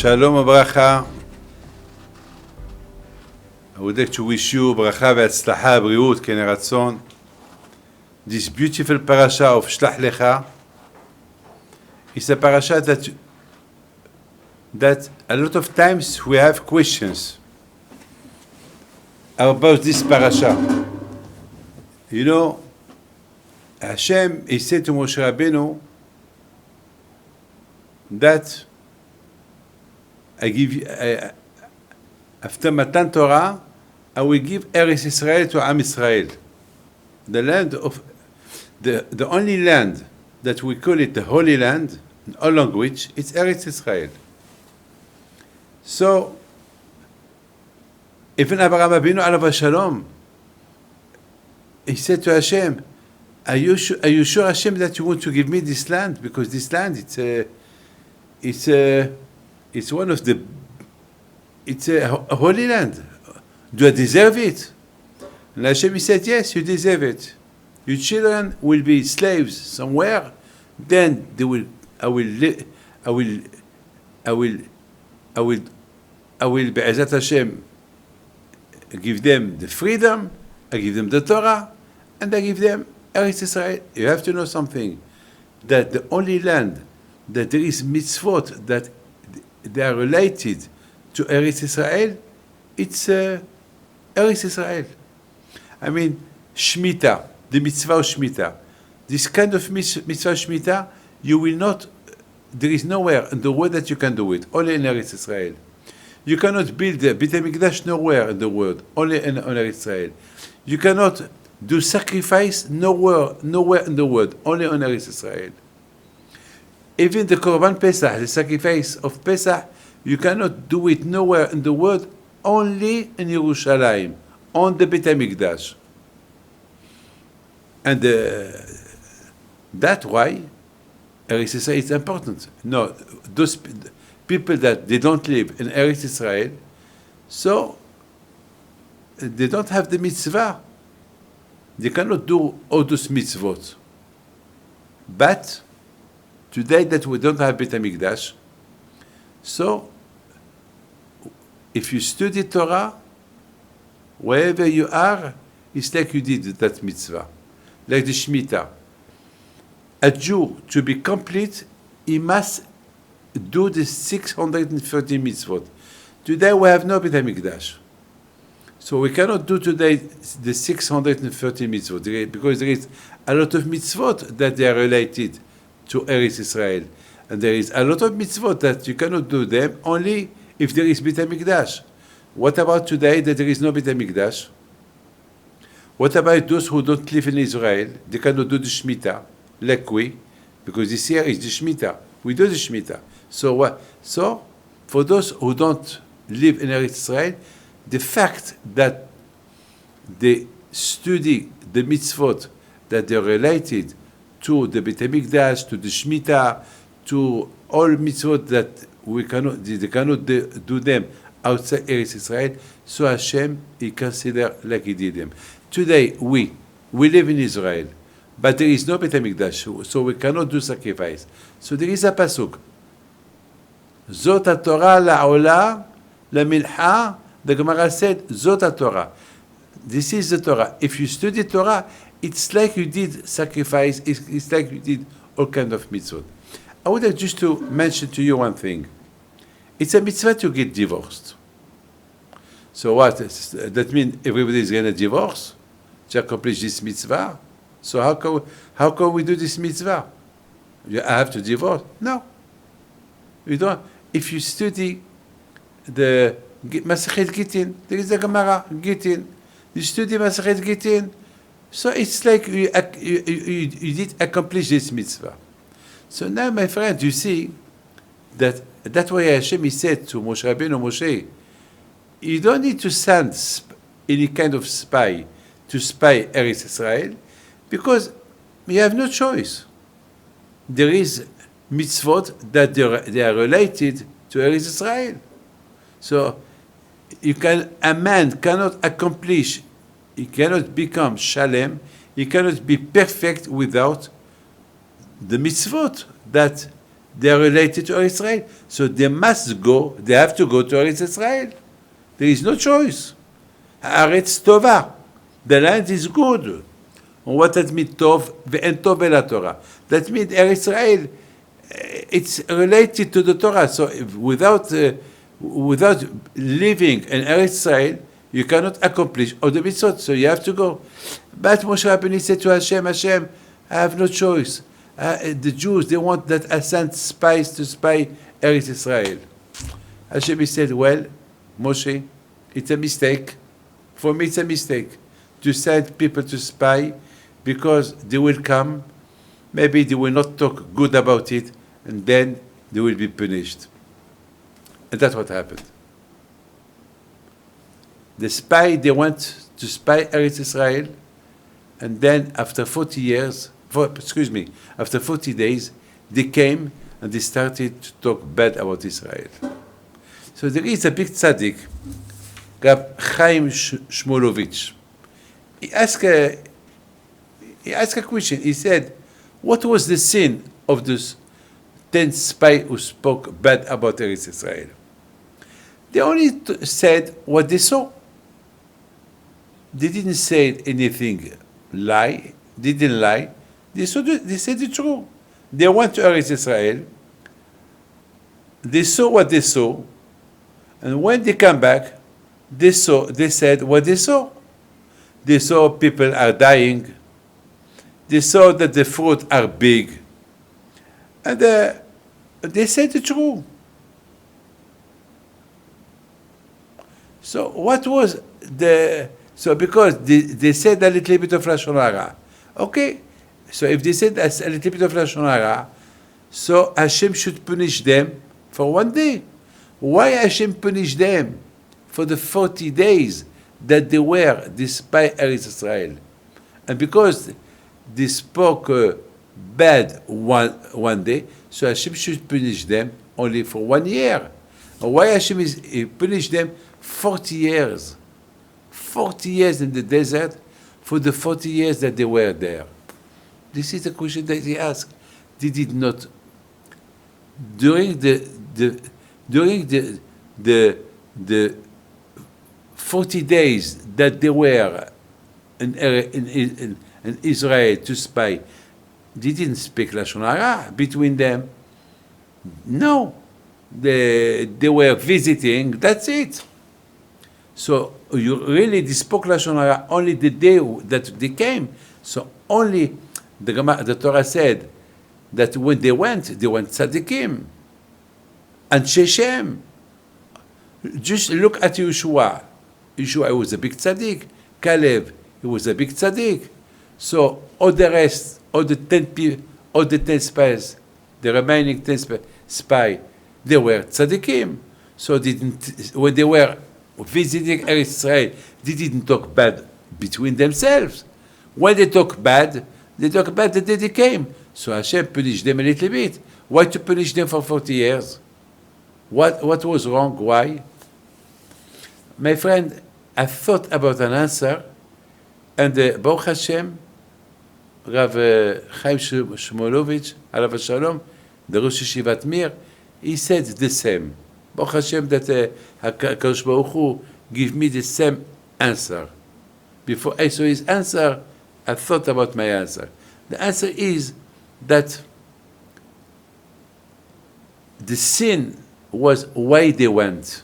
Shalom וברכה. I would like to wish you ברכה והצלחה, בריאות, כן רצון. This beautiful parasha of Shlach Lecha is a parasha that a lot of times we have questions about this parasha. You know, Hashem, he said to Moshe Rabbeinu that I give you, after Matan Torah, I will give Eretz Israel to Am Israel. The land of, the only land that we call it the Holy Land, in all language, it's Eretz Israel. So, even Abraham Avinu alav shalom, he said to Hashem, are you sure Hashem that you want to give me this land? Because this land, it's one of the, it's a holy land. Do I deserve it? And Hashem said, yes, you deserve it. Your children will be slaves somewhere. Then they will. I will. Be'ezat Hashem, give them the freedom. I give them the Torah, and I give them Eretz Israel. You have to know something, that the only land that there is mitzvot that they are related to Eretz Israel, it's Eretz Israel. I mean, Shemitah, the mitzvah of Shemitah. This kind of mitzvah Shemitah, you will not, there is nowhere in the world that you can do it, only in Eretz Israel. You cannot build the Beit Hamikdach nowhere in the world, only in Eretz Israel. You cannot do sacrifice nowhere in the world, only on Eretz Israel. Even the Korban Pesach, the sacrifice of Pesach, you cannot do it nowhere in the world, only in Yerushalayim, on the Beit Hamikdach. And that's why Eretz Israel is important. No, those people that they don't live in Eretz Israel, so they don't have the mitzvah. They cannot do all those mitzvot. But today that we don't have Beit Hamikdash, so if you study Torah, wherever you are, it's like you did that mitzvah. Like the Shemitah. A Jew, to be complete, he must do the 630 mitzvot. Today we have no Beit Hamikdash. So we cannot do today the 630 mitzvot, because there is a lot of mitzvot that they are related to Eretz Israel. And there is a lot of mitzvot that you cannot do them only if there is Beit Hamikdash. What about today that there is no Beit Hamikdash? What about those who don't live in Israel? They cannot do the Shemitah, like we, because this year is the Shemitah. We do the Shemitah. So what? So for those who don't live in Eretz Israel, the fact that they study the mitzvot that they are related to the Beit Hamikdash, to the Shemitah, to all mitzvot that they cannot do them outside Eretz Israel, so Hashem, he consider like he did them. Today, we live in Israel, but there is no Beit Hamikdash, so we cannot do sacrifice. So there is a pasuk. Zot torah la'olah, la'milcha. The Gemara said, Zot Torah. This is the Torah. If you study Torah, it's like you did sacrifice, it's like you did all kind of mitzvot. I would like just to mention to you one thing. It's a mitzvah to get divorced. So what? That means everybody is going to divorce to accomplish this mitzvah? So how can we do this mitzvah? I have to divorce? No. You don't. If you study the Masechet Gittin, there is a Gemara, Gittin. You study Masechet Gittin, so it's like you did accomplish this mitzvah. So now, my friend, you see that's why Hashem said to Moshe Rabbeinu, Moshe, you don't need to send any kind of spy to spy Eretz Israel, because you have no choice. There is mitzvot that they are related to Eretz Israel. So a man cannot accomplish, he cannot become shalem, he cannot be perfect without the mitzvot that They are related to Eretz Israel. So they must go, they have to go to Eretz Israel. There is no choice. Haaretz tova. The land is good. What that means tov? Ve'en tov ve'la Torah. That means Eretz Israel, it's related to the Torah. So without living in Eretz Israel, you cannot accomplish all the mitzvot. So you have to go. But Moshe Rabbeinu said to Hashem, Hashem, I have no choice. The Jews, they want that I send spies to spy Eretz Israel. Hashem said, well, Moshe, it's a mistake. For me, it's a mistake to send people to spy because they will come, maybe they will not talk good about it, and then they will be punished. And that's what happened. The spy, they went to spy Eretz Israel, and then after 40 days, they came and they started to talk bad about Israel. So there is a big tzaddik, Rab Chaim Shmulevitch. He asked a question. He said, what was the sin of those 10 spies who spoke bad about Eretz Israel? They only said what they saw. They didn't say anything lie. They didn't lie. They said the truth. They went to Eretz Israel. They saw what they saw. And when they come back, they said what they saw. They saw people are dying. They saw that the fruit are big. And they said the truth. So what was so because they said a little bit of Lashon Hara. Okay, so if they said a little bit of Lashon Hara, so Hashem should punish them for one day. Why Hashem punish them for the 40 days that they were despite Eretz Israel? And because they spoke bad one day, so Hashem should punish them only for 1 year. And why Hashem punish them 40 years? 40 years in the desert for the 40 years that they were there. This is the question that he asked. They did not, during the 40 days that they were in Israel to spy, they didn't speak Lashon Hara between them. No. They were visiting, that's it. So you really spoke Lashon Hara only the day that they came. So only the Torah said that when they went tzaddikim and Sheshem. Just look at Yeshua. Yeshua was a big tzaddik. Caleb, he was a big tzaddik. So all the rest, all the 10 spies, the remaining 10 spies, they were tzaddikim. So when they were visiting Eretz Israel, they didn't talk bad between themselves. When they talk bad the day they came. So Hashem punished them a little bit. Why to punish them for 40 years? What was wrong? Why? My friend, I thought about an answer, and Baruch Hashem, Rav Chaim Shmulevitch, Alav Shalom, the Rosh Yeshivat Mir, he said the same. Baruch Hashem that HaKadosh Baruch Hu give me the same answer. Before I saw his answer, I thought about my answer. The answer is that the sin was why they went.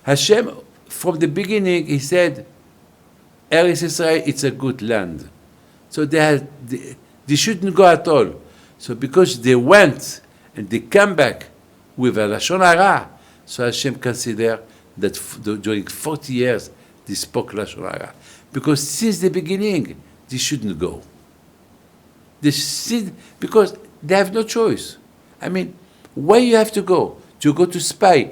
Hashem, from the beginning, he said, Eretz Israel, it's a good land. So they shouldn't go at all. So because they went and they come back with a Lashon Hara, so Hashem considered that during 40 years they spoke Lashon Hara. Because since the beginning, they shouldn't go. Because they have no choice. I mean, why you have to go? To go to spy.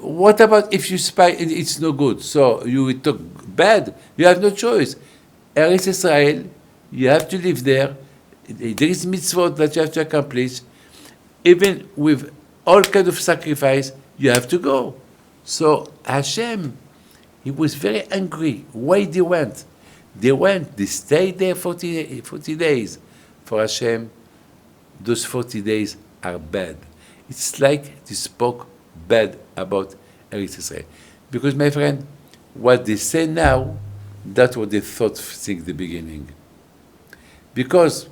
What about if you spy and it's no good? So you will talk bad. You have no choice. Eretz Israel, you have to live there. There is mitzvot that you have to accomplish. Even with all kind of sacrifice, you have to go. So Hashem, he was very angry. Why they went? They stayed there 40 days. For Hashem, those 40 days are bad. It's like they spoke bad about Eretz Israel. Because, my friend, what they say now, that's what they thought since the beginning. Because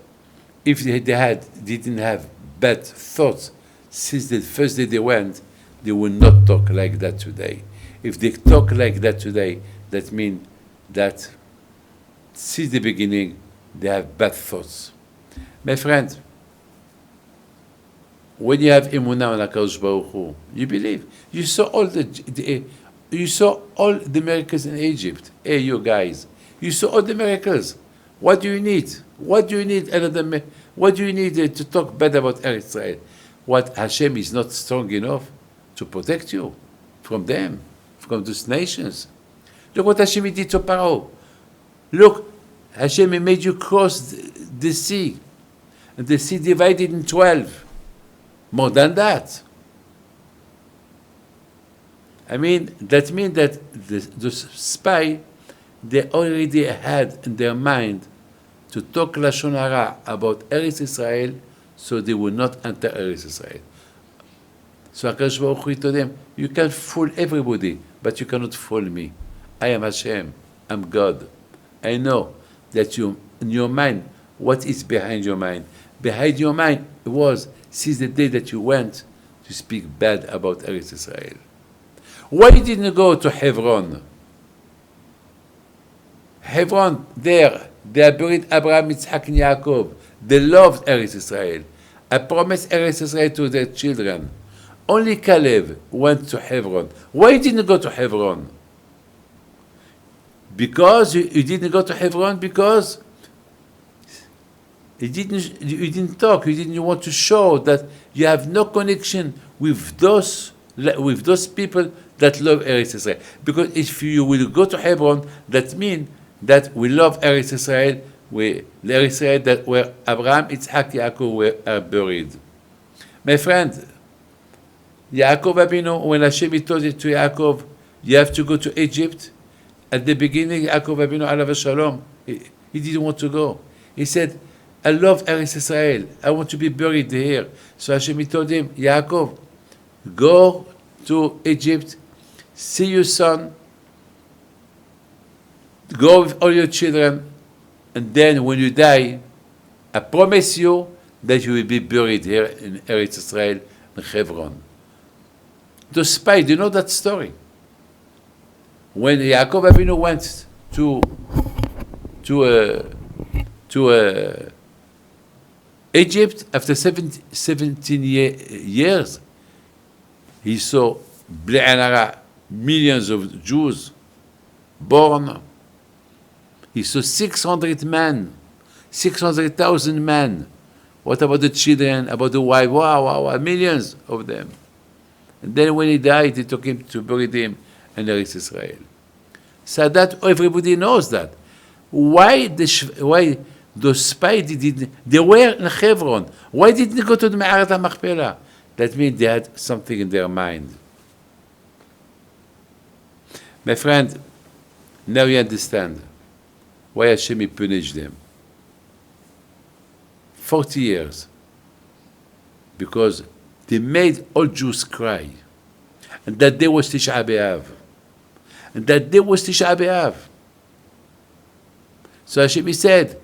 if they didn't have bad thoughts since the first day they went, they would not talk like that today. If they talk like that today, that means that since the beginning they have bad thoughts. My friend, when you have emunah on HaKadosh Baruch Hu, you believe. You saw all the miracles in Egypt. Hey, you guys, you saw all the miracles. What do you need? What do you need What do you need to talk bad about Eretz Israel? What, Hashem is not strong enough to protect you from them, from those nations? Look what Hashem did to Paro. Look, Hashem made you cross the sea, and the sea divided in 12. More than that. I mean, that means that the spy, they already had in their mind to talk Lashon Hara about Eretz Israel, so they will not enter Eretz Israel. So HaKadosh Baruch Hu told them, you can fool everybody, but you cannot fool me. I am Hashem. I'm God. I know that in your mind, what is behind your mind? Behind your mind was, since the day that you went to speak bad about Eretz Israel. Why didn't you go to Hebron? Hebron, there, they buried Abraham, Yitzhak, and Yaakov. They loved Eretz Israel. I promised Eretz Israel to their children. Only Caleb went to Hebron. Why didn't you go to Hebron? Because you didn't go to Hebron because you didn't talk. You didn't want to show that you have no connection with those people that love Eretz Israel. Because if you will go to Hebron, that means that we love Eretz Israel, the Eretz Israel that where Abraham, Yitzhak, Yaakov are buried. My friend, Yaakov Abinu, when Hashem told it to Yaakov, you have to go to Egypt. At the beginning, Yaakov Abinu, alav shalom, he didn't want to go. He said, I love Eretz Israel. I want to be buried here. So Hashem told him, Yaakov, go to Egypt, see your son, go with all your children, and then when you die, I promise you that you will be buried here in Eretz Israel, in Hebron. The spies, you know that story? When Yaakov Abinu went to Egypt, after 17 years, he saw millions of Jews born. He saw 600 men, 600,000 men. What about the children, about the wife? Wow, millions of them. And then when he died, they took him to bury him in Eretz Israel. So that everybody knows that. Why those spies didn't? They were in Hebron. Why didn't they go to the Me'arat HaMachpelah? That means they had something in their mind. My friend, now you understand why Hashem punished them. 40 years. Because they made all Jews cry. And that day was Tisha B'Av. And that day was Tisha B'Av. So Hashem said,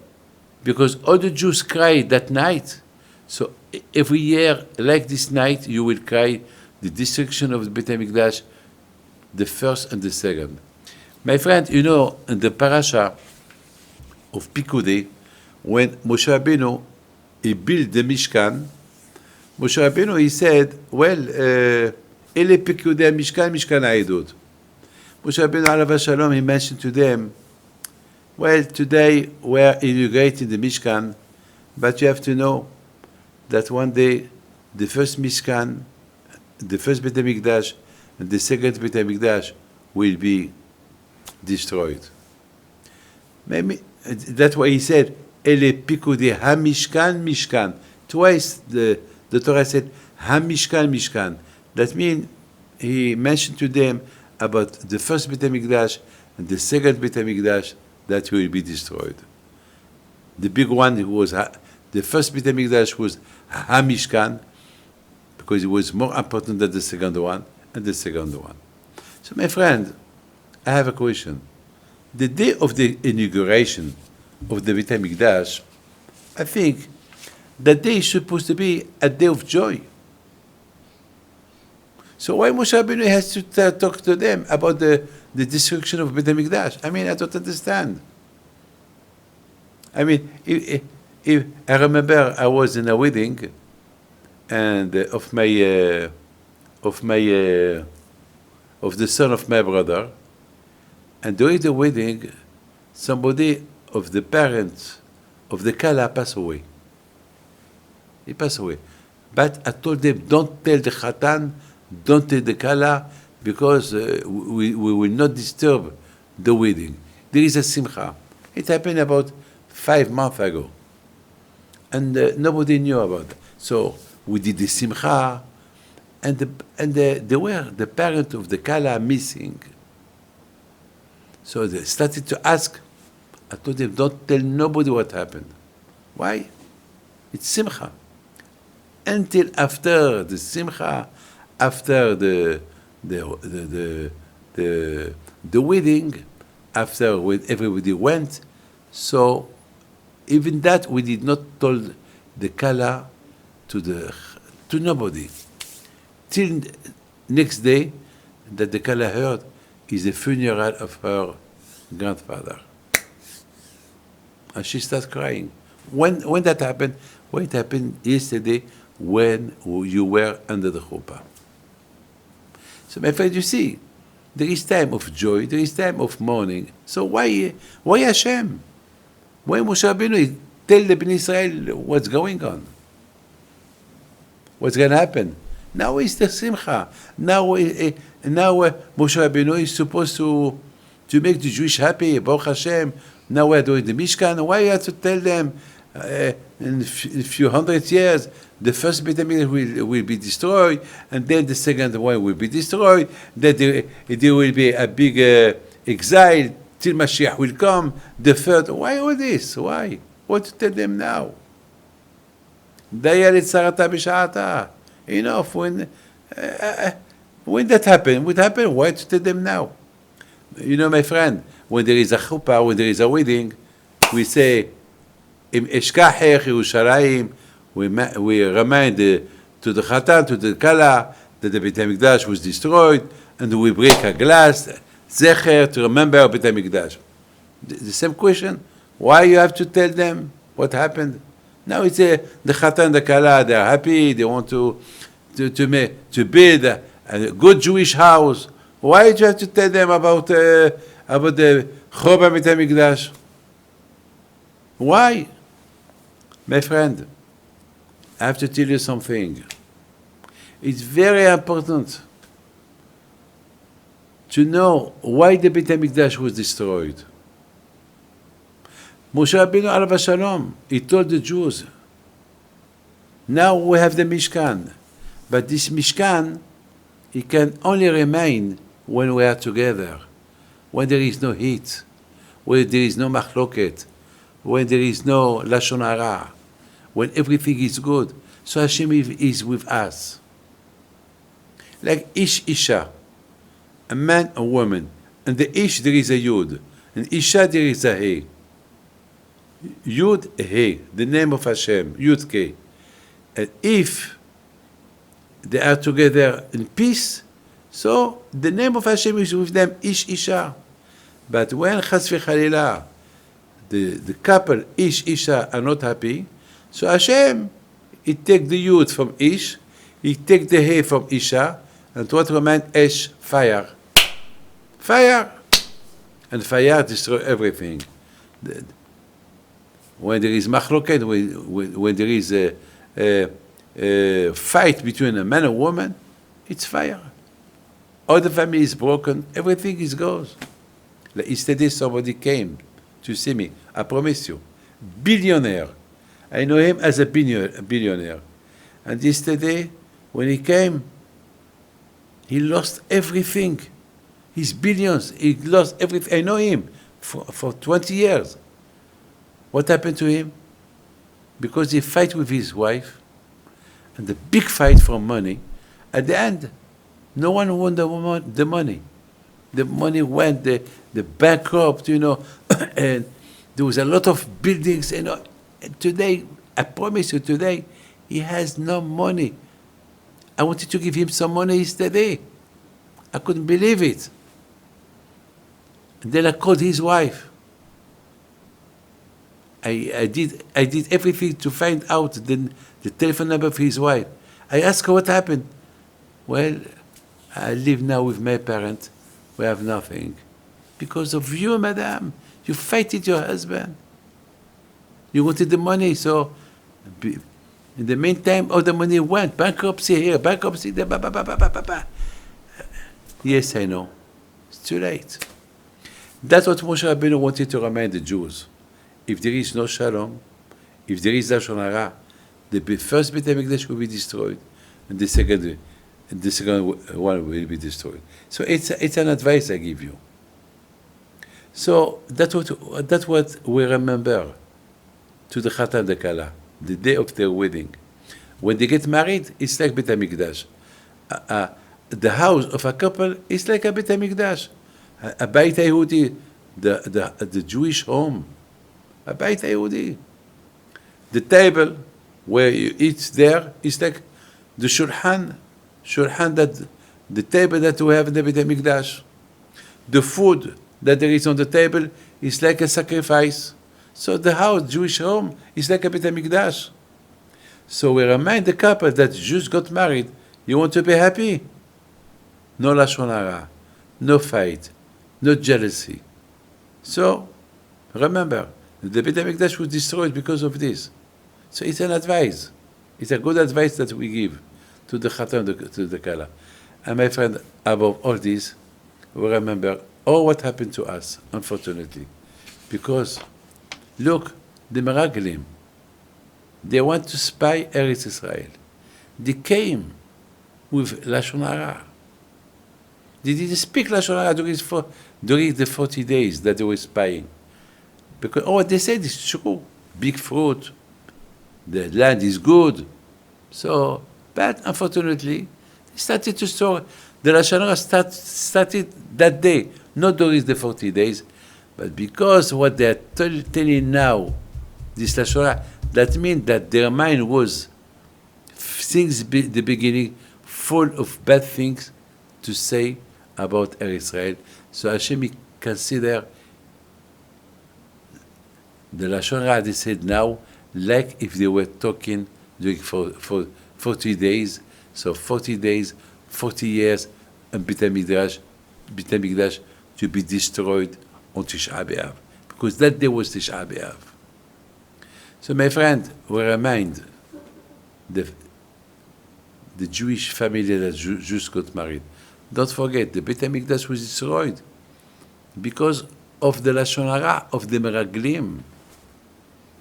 because all the Jews cried that night, so every year, like this night, you will cry the destruction of the Beit Hamikdach, the first and the second. My friend, you know, in the parasha of Pikudei, when Moshe Rabbeinu, he built the Mishkan, Moshe Rabbeinu, he said, well, Ele Pikudei Mishkan, Mishkan Ha'edut. Moshe Rabbeinu, alav shalom, he mentioned to them, well, today we're inaugurating the Mishkan, but you have to know that one day the first Mishkan, the first Beit HaMikdash, and the second Beit HaMikdash will be destroyed. Maybe that's why he said, Ele Pikudei HaMishkan, Mishkan. Twice the Torah said, HaMishkan, Mishkan. That means he mentioned to them about the first Beit HaMikdash and the second Beit HaMikdash that will be destroyed. The big one was, the first Beit HaMikdash was HaMishkan, because because it was more important than the second one and the second one. So, my friend, I have a question. The day of the inauguration of the Beit Hamikdach, I think that day is supposed to be a day of joy. So why Moshe Rabbeinu has to talk to them about the destruction of Beit Hamikdach? I mean, I don't understand. I mean, if I remember I was in a wedding, and of the son of my brother, and during the wedding, somebody of the parents of the Kala passed away. He passed away. But I told them, don't tell the Khatan, don't tell the Kala, because we will not disturb the wedding. There is a simcha. It happened about 5 months ago. And nobody knew about it. So we did the simcha, and they were the parents of the Kala missing. So they started to ask. I told them, don't tell nobody what happened. Why? It's simcha. Until after the simcha, after the wedding, after when everybody went, so even that we did not tell the Kala to nobody. Till next day, that the Kala heard is the funeral of her grandfather. And she starts crying. When that happened? Well, it happened yesterday when you were under the chuppah. So my friend, you see, there is time of joy, there is time of mourning. So why Hashem? Why Moshe Rabbeinu tell the Bnei Israel what's going on? What's going to happen? Now is the simcha. Now Moshe Rabbeinu is supposed to make the Jewish happy. Baruch Hashem. Now we're doing the Mishkan. Why you have to tell them in a few hundred years the first Beit HaMikdash will be destroyed, and then the second one will be destroyed. Then there will be a big exile till Mashiach will come. The third. Why all this? Why? What to tell them now? Enough. When that happened, what happened? Why to tell them now? You know, my friend, when there is a chuppah, when there is a wedding, we say, Im eshkachech Yerushalayim, we remind to the Chatan, to the Kala, that the Beit HaMikdash was destroyed, and we break a glass, zecher, to remember Beit HaMikdash. The same question, why you have to tell them what happened? Now it's the Chatan, the Kala, they are happy, they want to build a good Jewish house. Why do you have to tell them about the Chorban Beit HaMikdash? Why? My friend, I have to tell you something. It's very important to know why the Beit HaMikdash was destroyed. Moshe Rabbeinu alav shalom, he told the Jews, now we have the Mishkan, but this Mishkan, it can only remain when we are together, when there is no heat, when there is no machloket, when there is no lashon hara, when everything is good. So Hashem is with us. Like ish isha, a man, a woman, and the ish there is a yud, and isha there is a he. Yud he, the name of Hashem, Yud K. And if they are together in peace, so the name of Hashem is with them, ish isha. But when chas v'chalila, the couple ish isha are not happy, so Hashem, he take the yud from ish, he take the he from isha, and what remains esh, fire. Fire! And fire destroy everything. When there is machloket, when there is a fight between a man and woman, it's fire. All the family is broken, everything is goes. Like yesterday somebody came to see me, I promise you, billionaire. I know him as a billionaire. And yesterday, when he came, he lost everything. His billions, he lost everything. I know him for 20 years. What happened to him? Because he fight with his wife, and the big fight for money. At the end, no one won the money. The money went, the bankrupt, and there was a lot of buildings. And today, I promise you, today, he has no money. I wanted to give him some money yesterday. I couldn't believe it. And then I called his wife. I did everything to find out the telephone number of his wife. I asked her what happened. Well, I live now with my parents. We have nothing. Because of you, madam. You fight with your husband. You wanted the money, so in the meantime, all the money went. Bankruptcy here, bankruptcy there, Yes, I know. It's too late. That's what Moshe Rabbeinu wanted to remind the Jews. If there is no shalom, if there is lashon hara, the first Beit Hamikdach will be destroyed, and the second one will be destroyed. So it's an advice I give you. So that's what we remember to the Chatan and the Kala, the day of their wedding. When they get married, it's like Beit Hamikdash. The house of a couple is like a Beit Hamikdash. A Beit Yehudi, the Jewish home. A Beit Yehudi. The table where you eat there is like the shulchan that the table that we have in the Beit Hamikdash. The food that there is on the table is like a sacrifice. So the house, Jewish home, is like a Beit Hamikdash. So we remind the couple that just got married, you want to be happy? No lashon hara, no fight, no jealousy. So remember, the Beit Hamikdash was destroyed because of this. So it's an advice. It's a good advice that we give to the Chatan, to the Kala. And my friend, above all this, we remember all what happened to us, unfortunately. Because, look, the Meraglim, they want to spy Eretz Israel. They came with lashon hara. They didn't speak lashon hara during the 40 days that they were spying. Because what they said is true. Big fruit, the land is good. So, but unfortunately, they started to store. The lashon hara started that day, not during the 40 days, but because what they are telling now, this lashon hara, that means that their mind was, since the beginning, full of bad things to say about Eretz Israel. So Hashem consider the lashon hara they said now like if they were talking during for 40 days. So 40 days, 40 years, and Beit Hamikdash to be destroyed on Tisha B'Av, because that day was Tisha B'Av. So my friend, we remind the Jewish family that just got married. Don't forget, the Beit Hamikdash was destroyed because of the lashon hara of the Meraglim.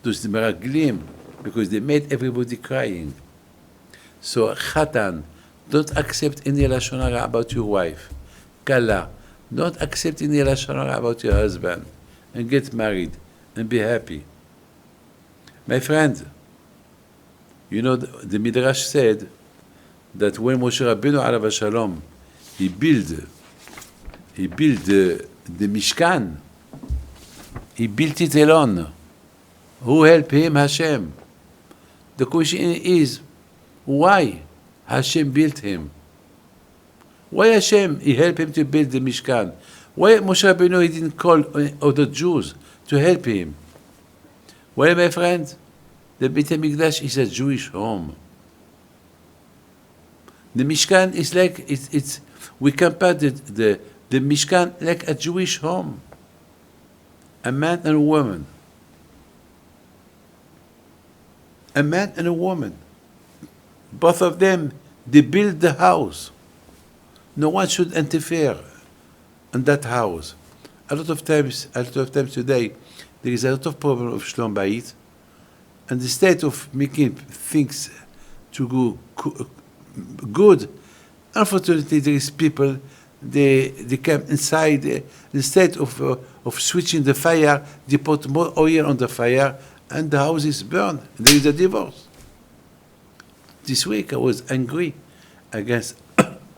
Those the Meraglim, because they made everybody crying. So Chatan, don't accept any lashon hara about your wife. Kala, don't accept any lashon hara about your husband, and get married and be happy. My friend, you know the Midrash said that when Moshe Rabbeinu alav shalom he built the Mishkan, he built it alone. Who helped him? Hashem. The question is, why Hashem built him? Why Hashem, he helped him to build the Mishkan? Why Moshe Rabbeinu, he didn't call other Jews to help him? Well, my friend, the Beit HaMikdash is a Jewish home. The Mishkan is like, we compare the Mishkan like a Jewish home. A man and a woman. A man and a woman. Both of them, they build the house. No one should interfere in that house. A lot of times today, there is a lot of problem of Shlom Beit, and instead of making things to go good, unfortunately there is people, they come inside, instead of switching the fire, they put more oil on the fire, and the house is burned. There is a divorce. This week I was angry against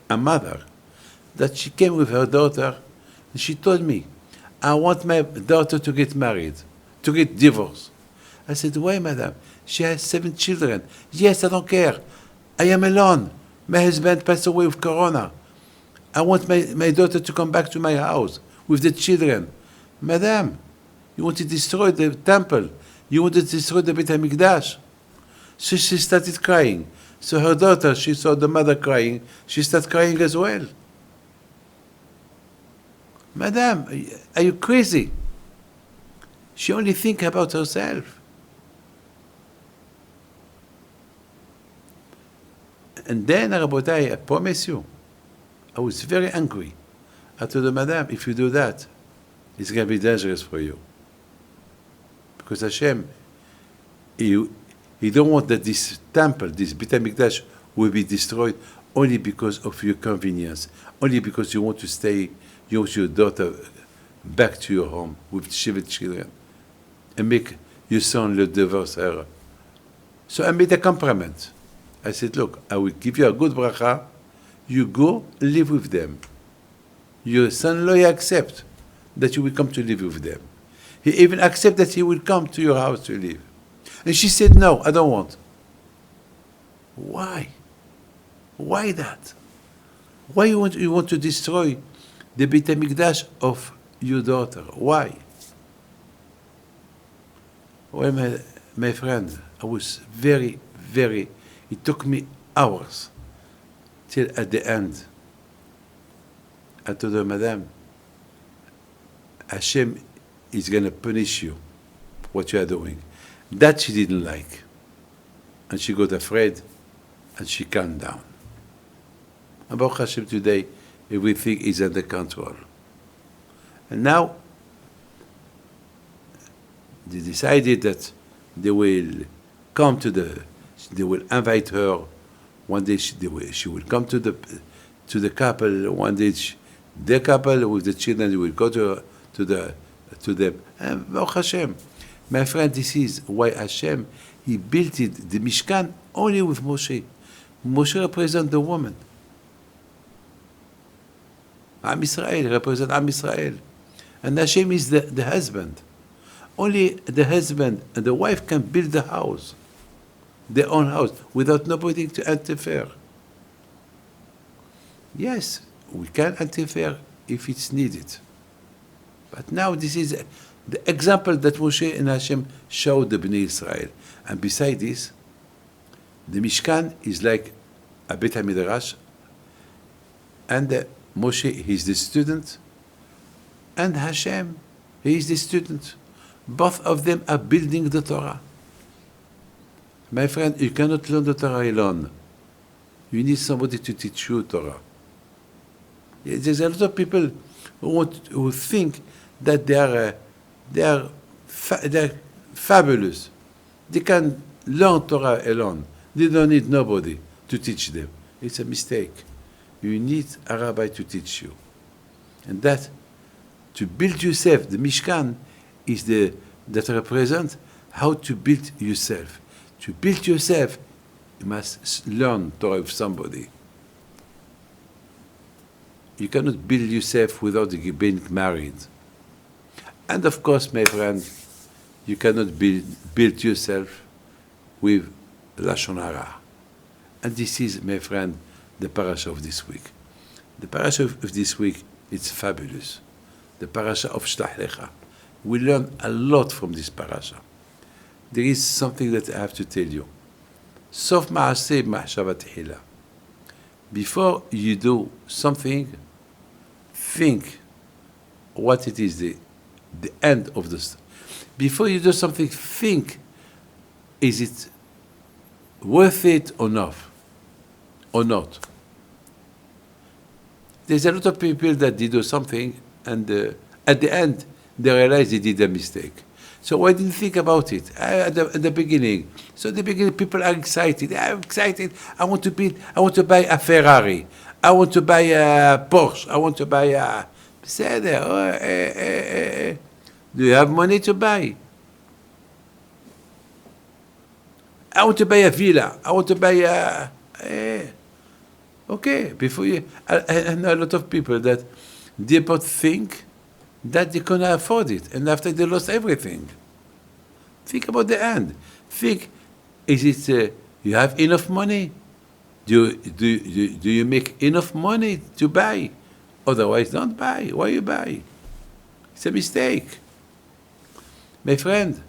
a mother that she came with her daughter and she told me, I want my daughter to get married, to get divorced. I said, why, madam? She has 7 children. Yes, I don't care. I am alone. My husband passed away with corona. I want my daughter to come back to my house with the children. Madam, you want to destroy the temple. You want to destroy the Beit Hamikdach. So she started crying. So her daughter, she saw the mother crying. She started crying as well. Madam, are you crazy? She only thinks about herself. And then, Rabotai, I promise you, I was very angry. I told her, Madam, if you do that, it's going to be dangerous for you. Because Hashem, He don't want that this temple, this Beit HaMikdash, will be destroyed only because of your convenience, only because you want to stay, you want your daughter back to your home with 7 children, and make your son divorce her. So I made a compromise. I said, look, I will give you a good bracha, you go live with them. Your son-in-law accept that you will come to live with them. He even accept that he will come to your house to live. And she said, no, I don't want. Why? Why that? Why you want to destroy the Beit HaMikdash of your daughter? Why? Well, my friend, I was very, it took me hours till at the end. I told her, Madam, Hashem is going to punish you, what you are doing. That she didn't like. And she got afraid, and she calmed down. And Baruch Hashem, today, everything is under control. And now, they decided that they will come they will invite her. One day she will come to the couple. One day the couple with the children, they will go to them. And Baruch Hashem, my friend, this is why Hashem, He built it, the Mishkan, only with Moshe. Moshe represents the woman. Am Israel represents Am Israel. And Hashem is the husband. Only the husband and the wife can build the house, their own house, without nobody to interfere. Yes, we can interfere if it's needed. But now this is the example that Moshe and Hashem showed the Bnei Israel. And beside this, the Mishkan is like a Beit HaMidrash, and Moshe, he's the student, and Hashem, he is the student. Both of them are building the Torah. My friend, you cannot learn the Torah alone. You need somebody to teach you Torah. There's a lot of people who think that they are fabulous. They can learn Torah alone. They don't need nobody to teach them. It's a mistake. You need a rabbi to teach you. And that, to build yourself, the Mishkan is that represents how to build yourself. To build yourself, you must learn Torah with somebody. You cannot build yourself without being married. And of course, my friend, you cannot build yourself with Lashon Hara. And this is, my friend, the parasha of this week. The parasha of this week, it's fabulous. The parasha of Shlach Lecha. We learn a lot from this parasha. There is something that I have to tell you. Sof ma'aseh ma'ashava tehila. Before you do something, think what it is, the end of this. Before you do something, think, is it worth it or not? Or not? There's a lot of people that they do something, and at the end, they realize they did a mistake. So why didn't think about it at the beginning? So at the beginning, people are excited. I'm excited. I want to buy a Ferrari. I want to buy a Porsche. I want to buy a... Do you have money to buy? I want to buy a villa. I want to buy a... okay, before you... I know a lot of people that they both think that they cannot afford it, and after they lost everything. Think about the end. Think, is it you have enough money? Do you make enough money to buy? Otherwise, don't buy. Why you buy? It's a mistake. My friend,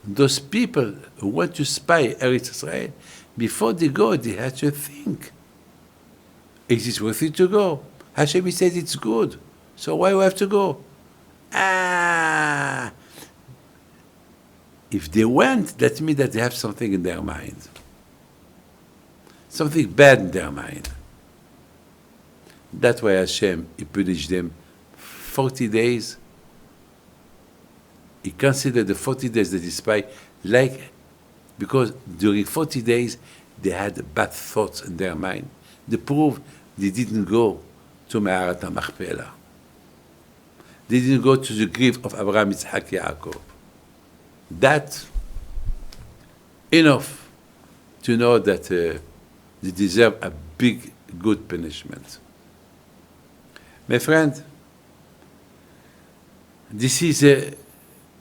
those people who want to spy Eretz Israel, before they go, they have to think. Is it worth it to go? Hashem said it's good. So why do we have to go? If they went, that means that they have something in their mind. Something bad in their mind. That's why Hashem, He punished them 40 days. He considered the 40 days that He spy like, because during 40 days, they had bad thoughts in their mind. They proved they didn't go to Ma'arat HaMachpelah. They didn't go to the grave of Abraham, Yitzhak, Yaakov. That enough to know that they deserve a big, good punishment. My friend, this is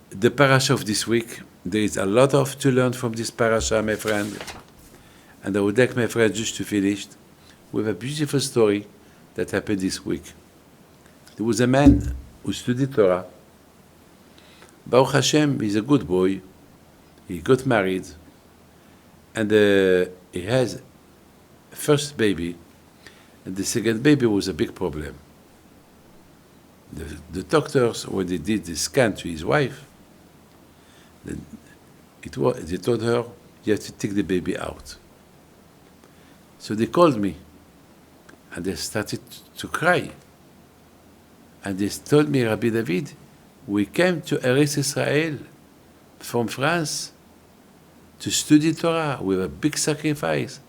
the parasha of this week. There is a lot to learn from this parasha, my friend. And I would like, my friend, just to finish with a beautiful story that happened this week. There was a man who studied Torah. Baruch Hashem, he's a good boy. He got married. And he has a first baby. And the second baby was a big problem. The doctors, when they did the scan to his wife, they told her, you have to take the baby out. So they called me. And they started to cry. And they told me, Rabbi David, we came to Eretz Israel from France to study Torah with a big sacrifice.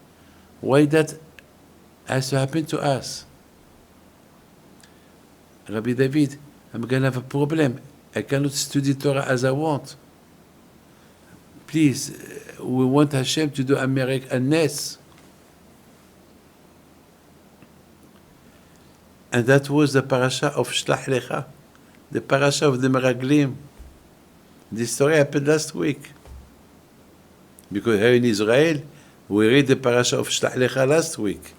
Why that has to happen to us? Rabbi David, I'm going to have a problem. I cannot study Torah as I want. Please, we want Hashem to do a miracle, a nes. And that was the parasha of Shlach Lecha, the parasha of the Meraglim. This story happened last week. Because here in Israel, we read the parasha of Shlach Lecha last week.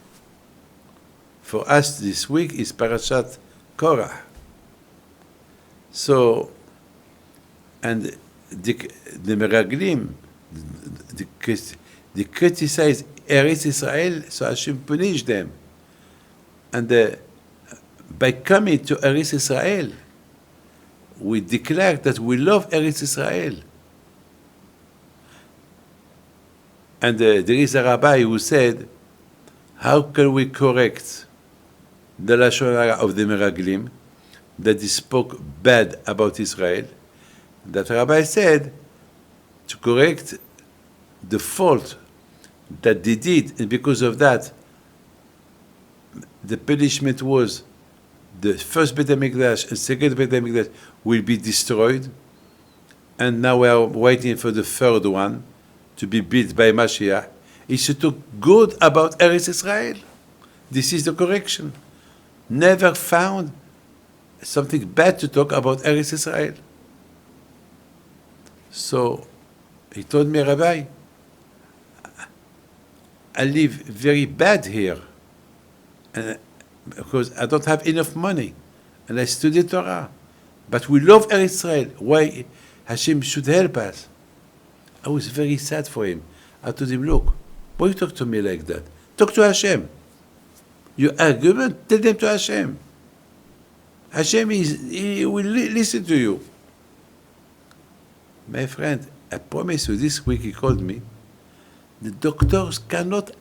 For us, this week is parashat Korah. So, and the Meraglim, they criticize Eretz Israel, so Hashem punished them. And by coming to Eretz Israel, we declare that we love Eretz Israel. And there is a rabbi who said, how can we correct the Lashon Hara of the Meraglim that they spoke bad about Israel? That rabbi said, to correct the fault that they did, and because of that, the punishment was the first Beit Hamikdach and second Beit Hamikdach will be destroyed, and now we are waiting for the third one to be built by Mashiach. He should talk good about Eretz Israel. This is the correction. Never found something bad to talk about Eretz Israel. So he told me, Rabbi, I live very bad here. And because I don't have enough money, and I study Torah. But we love Eretz Israel. Why Hashem should help us? I was very sad for him. I told him, look, why you talk to me like that? Talk to Hashem. Your argument, tell them to Hashem. Hashem, he will listen to you. My friend, I promise you, this week he called me. The doctors cannot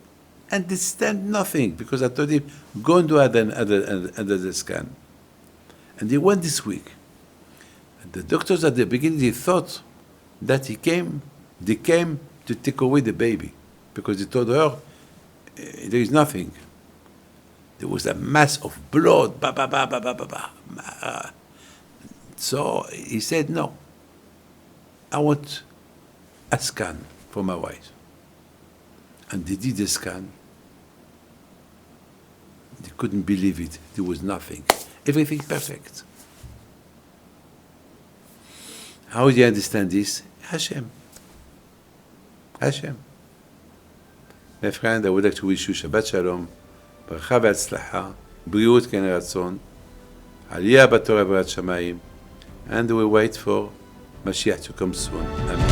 understand nothing, because I told him, go and do another scan. And they went this week. And the doctors at the beginning, they thought that they came to take away the baby, because they told her, there is nothing. There was a mass of blood, So he said, no, I want a scan. for my wife. And they did the scan. They couldn't believe it. There was nothing. Everything perfect. How do you understand this? Hashem. Hashem. My friend, I would like to wish you Shabbat Shalom, ברכה והצלחה, בריאות כן רצון, עלייה בתורה ויראת שמיים, and we wait for Mashiach to come soon. Amen.